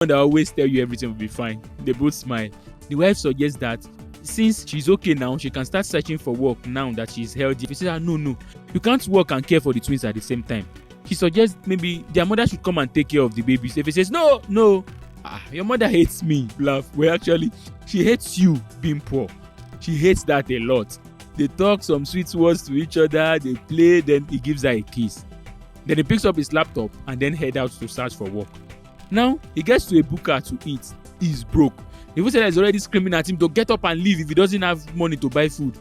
that always tell you everything will be fine. They both smile. The wife suggests that since she's okay now, she can start searching for work now that she's healthy. He says, no, you can't work and care for the twins at the same time. She suggests maybe their mother should come and take care of the babies. If he says, no, your mother hates me, laugh. Well, actually, she hates you being poor. She hates that a lot. They talk some sweet words to each other, they play, then he gives her a kiss. Then he picks up his laptop and then head out to search for work. Now, he gets to a booker to eat. He's broke. The food seller is already screaming at him to get up and leave if he doesn't have money to buy food.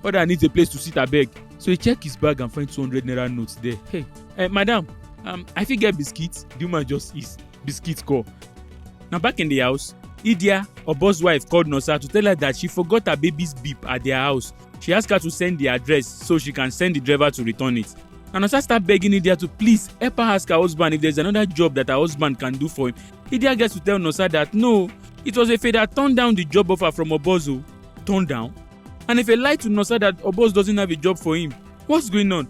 Other needs a place to sit abeg. So he check his bag and find 200 naira notes there. Hey, madam, I fit get biscuits. The woman just eats. Biscuits call. Now back in the house, Idia, OBoz wife, called Nosa to tell her that she forgot her baby's beep at their house. She asked her to send the address so she can send the driver to return it. And Nosa started begging Idia to please help her ask her husband if there's another job that her husband can do for him. Idia gets to tell Nosa that no, it was Efe that turned down the job offer from OBoz. Turned down? And Efe lied to Nosa that OBoz doesn't have a job for him. What's going on?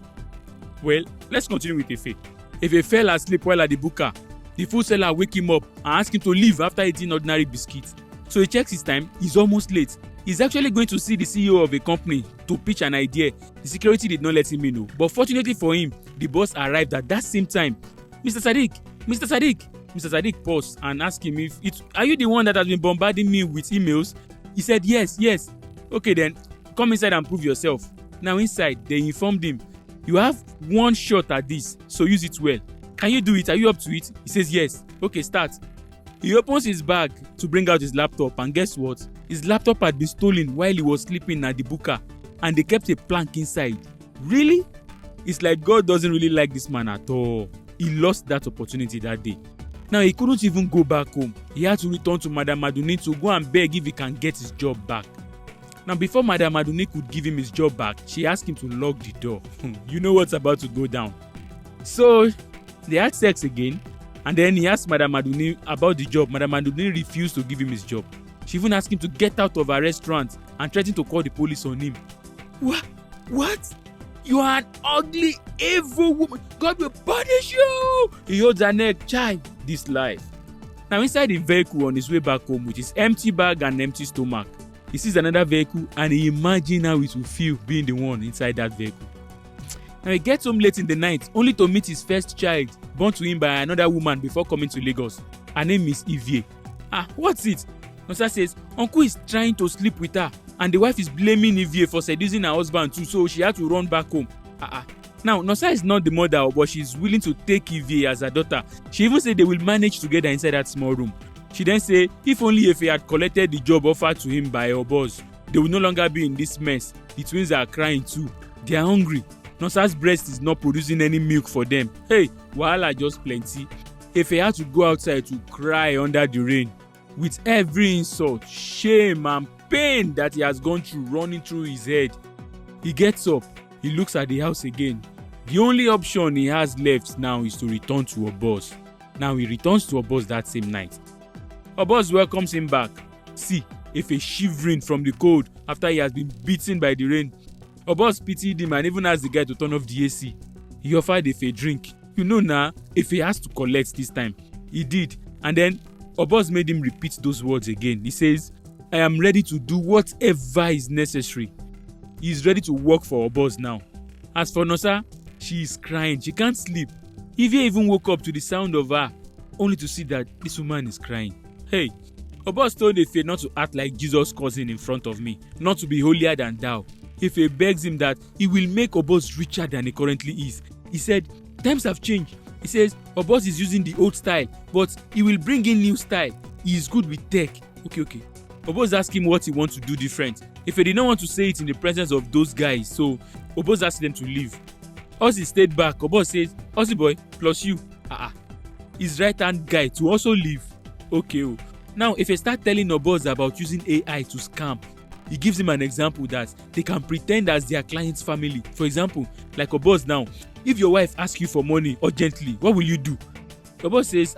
Well, let's continue with Efe. Efe fell asleep while at the booker. The food seller wake him up and ask him to leave after eating ordinary biscuits. So he checks his time. He's almost late. He's actually going to see the CEO of a company to pitch an idea. The security did not let him in, no. But fortunately for him, the boss arrived at that same time. Mr. Sadiq paused and asked him are you the one that has been bombarding me with emails? He said, yes. Okay then, come inside and prove yourself. Now inside, they informed him, you have one shot at this, so use it well. Can you do it? Are you up to it? He says yes. Okay, start. He opens his bag to bring out his laptop, and guess what? His laptop had been stolen while he was sleeping at the booker, and they kept a plank inside. Really? It's like God doesn't really like this man at all. He lost that opportunity that day. Now he couldn't even go back home. He had to return to Madam Maduni to go and beg if he can get his job back. Now before Madam Maduni could give him his job back, she asked him to lock the door. You know what's about to go down. So they had sex again, and then he asked Madam Maduni about the job. Madam Maduni refused to give him his job. She even asked him to get out of her restaurant and threatened to call the police on him. What? You are an ugly, evil woman. God will punish you. He holds her neck. Child, this life. Now inside the vehicle on his way back home with his empty bag and empty stomach, he sees another vehicle and he imagines how it will feel being the one inside that vehicle. Now he gets home late in the night only to meet his first child born to him by another woman before coming to Lagos. Her name is Ivie. What's it? Nosa says uncle is trying to sleep with her and the wife is blaming Ivie for seducing her husband too, so she had to run back home. Now Nosa is not the mother, but she's willing to take Ivie as her daughter. She even said they will manage together inside that small room. She then said if only Efe had collected the job offered to him by OBoz, they would no longer be in this mess. The twins are crying too. They are hungry. Nosa's breast is not producing any milk for them. Hey, wahala just plenty. Efe had to go outside to cry under the rain. With every insult, shame and pain that he has gone through running through his head, he gets up. He looks at the house again. The only option he has left now is to return to OBoz. Now he returns to OBoz that same night. OBoz welcomes him back. See, Efe shivering from the cold after he has been beaten by the rain. OBoz pitied him and even asked the guy to turn off the AC. He offered Efe a drink. You know now, Efe has to collect this time. He did. And then OBoz made him repeat those words again. He says, I am ready to do whatever is necessary. He is ready to work for OBoz now. As for Nosa, she is crying. She can't sleep. Ivie even woke up to the sound of her, only to see that this woman is crying. Hey, OBoz told Efe not to act like Jesus' cousin in front of me, not to be holier than thou. Efe begs him that he will make OBoz richer than he currently is. He said, times have changed. He says, OBoz is using the old style, but he will bring in new style. He is good with tech. Okay. OBoz asked him what he wants to do different. Efe did not want to say it in the presence of those guys, so OBoz asked them to leave. Ozzy stayed back. OBoz says, Ozzy boy, plus you. His right-hand guy to also leave. Okay. Now, Efe start telling OBoz about using AI to scam. He gives him an example that they can pretend as their client's family. For example, like OBoz now, if your wife asks you for money urgently, what will you do? OBoz says,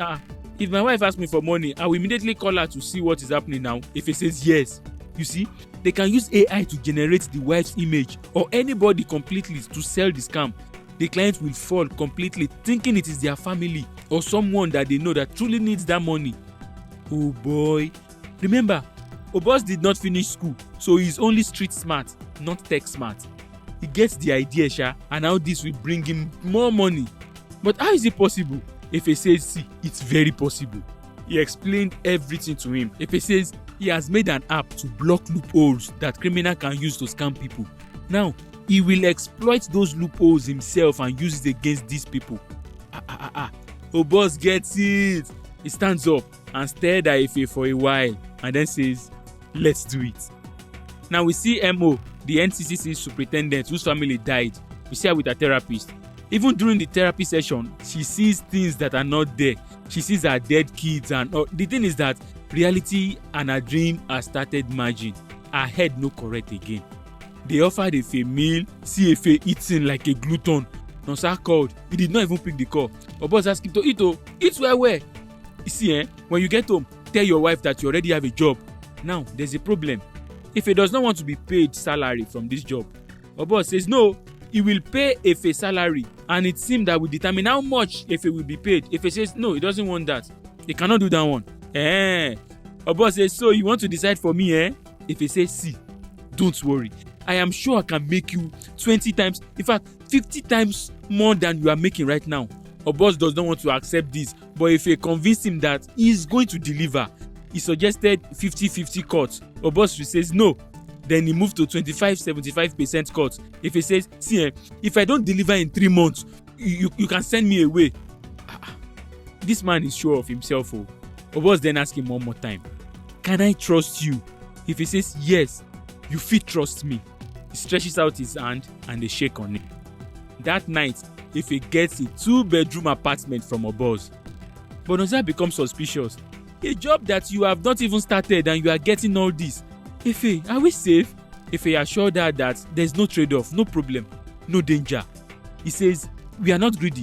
if my wife asks me for money, I will immediately call her to see what is happening now. Efe says yes. You see, they can use AI to generate the wife's image or anybody completely to sell the scam. The client will fall completely thinking it is their family or someone that they know that truly needs that money. Oh boy. Remember, OBoz did not finish school, so he's only street smart, not tech smart. He gets the idea, sha, and how this will bring him more money. But how is it possible? Efe says, see, it's very possible. He explained everything to him. Efe says he has made an app to block loopholes that criminals can use to scam people. Now, he will exploit those loopholes himself and use it against these people. OBoz gets it. He stands up and stared at Efe for a while and then says, let's do it. Now we see Mo, the NCCC superintendent whose family died. We see her with her therapist. Even during the therapy session, she sees things that are not there. She sees her dead kids and the thing is that reality and her dream has started merging. Her head no correct again. They offered Efe meal, see Efe eating like a glutton. Nonsa called. He did not even pick the call. OBoz asked him to eat. Eat where? You see, when you get home, tell your wife that you already have a job. Now, there's a problem. Efe does not want to be paid salary from this job. OBoz says no, he will pay Efe salary and it seems that will determine how much Efe will be paid. Efe says no, he doesn't want that. He cannot do that one. OBoz says, so you want to decide for me, Efe says, see, don't worry. I am sure I can make you 20 times, in fact 50 times more than you are making right now. OBoz does not want to accept this, but Efe convinced him that he is going to deliver. He suggested 50-50 cuts. OBoz says no. Then he moved to 25-75% cuts. Efe says, see, if I don't deliver in 3 months, you can send me away. This man is sure of himself. OBoz then asked him one more time, can I trust you? Efe says, yes, you fit trust me. He stretches out his hand and they shake on it. That night, Efe gets a 2-bedroom apartment from OBoz. But Nonsa becomes suspicious. A job that you have not even started and you are getting all this. Efe, are we safe? Efe assured her that there's no trade-off, no problem, no danger. He says, we are not greedy.